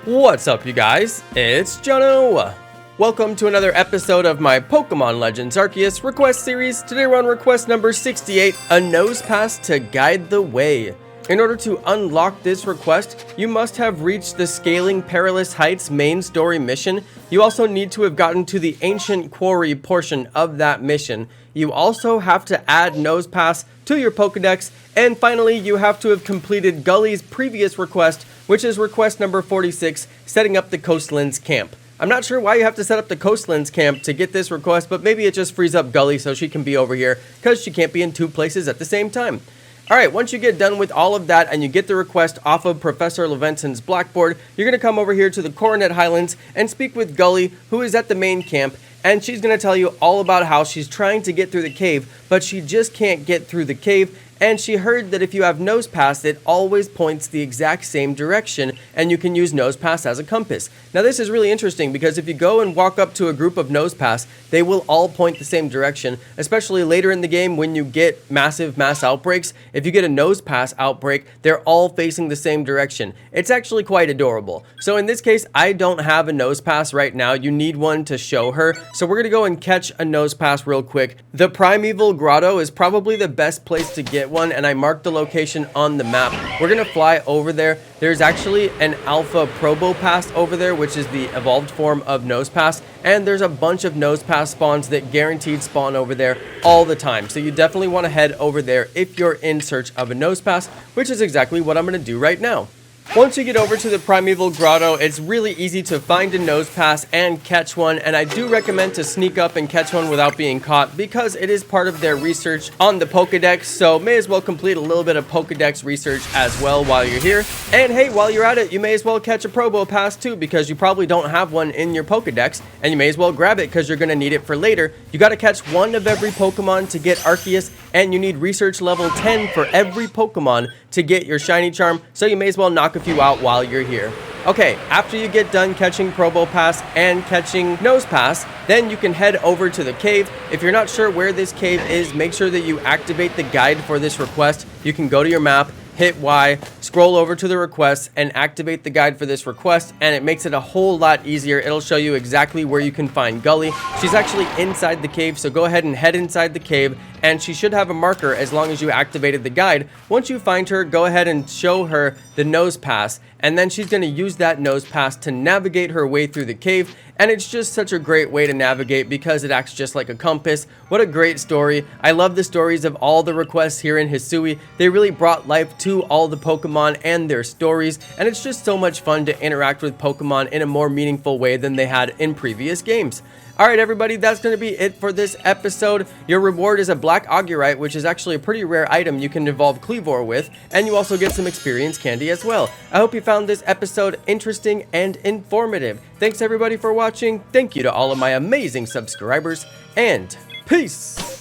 What's up, you guys? It's Jono. Welcome to another episode of my Pokemon Legends Arceus request series. Today we're on request number 68, a Nosepass to guide the way. In order to unlock this request, you must have reached the Scaling Perilous Heights main story mission. You also need to have gotten to the Ancient Quarry portion of that mission. You also have to add Nosepass to your Pokedex, and finally you have to have completed Gully's previous request, which is request number 46, setting up the Coastlands Camp. I'm not sure why you have to set up the Coastlands Camp to get this request, but maybe it just frees up Gully so she can be over here, because she can't be in two places at the same time. Alright, once you get done with all of that and you get the request off of Professor Laventon's blackboard, you're going to come over here to the Coronet Highlands and speak with Gully, who is at the main camp, and she's going to tell you all about how she's trying to get through the cave, but she just can't get through the cave, and she heard that if you have Nosepass, it always points the exact same direction, and you can use Nosepass as a compass. Now this is really interesting because if you go and walk up to a group of Nosepass, they will all point the same direction, especially later in the game when you get massive mass outbreaks. If you get a Nosepass outbreak, they're all facing the same direction. It's actually quite adorable. So in this case, I don't have a Nosepass right now. You need one to show her. So we're going to go and catch a Nosepass real quick. The Primeval Grotto is probably the best place to get one, and I marked the location on the map. We're gonna fly over there. There's actually an Alpha Probopass over there, which is the evolved form of Nosepass, and there's a bunch of Nosepass spawns that guaranteed spawn over there all the time. So you definitely want to head over there if you're in search of a Nosepass, which is exactly what I'm gonna do right now. Once you get over to the Primeval Grotto, it's really easy to find a Nosepass and catch one, and I do recommend to sneak up and catch one without being caught because it is part of their research on the Pokedex, so may as well complete a little bit of Pokedex research as well while you're here. And hey, while you're at it, you may as well catch a Probopass too because you probably don't have one in your Pokedex, and you may as well grab it because you're going to need it for later. You got to catch one of every Pokemon to get Arceus, and you need research level 10 for every Pokemon to get your shiny charm, so you may as well knock a few out while you're here. Okay, after you get done catching Probopass and catching Nosepass, then you can head over to the cave. If you're not sure where this cave is, make sure that you activate the guide for this request. You can go to your map, hit Y, scroll over to the request, and activate the guide for this request, and it makes it a whole lot easier. It'll show you exactly where you can find Gully. She's actually inside the cave, so go ahead and head inside the cave, and she should have a marker as long as you activated the guide. Once you find her, go ahead and show her the Nosepass, and then she's going to use that Nosepass to navigate her way through the cave, and it's just such a great way to navigate because it acts just like a compass. What a great story. I love the stories of all the requests here in Hisui. They really brought life to all the Pokemon and their stories, and it's just so much fun to interact with Pokemon in a more meaningful way than they had in previous games. Alright everybody, that's going to be it for this episode. Your reward is a Black Augurite, which is actually a pretty rare item you can evolve Kleavor with, and you also get some experience candy as well. I hope you found this episode interesting and informative. Thanks everybody for watching, thank you to all of my amazing subscribers, and peace!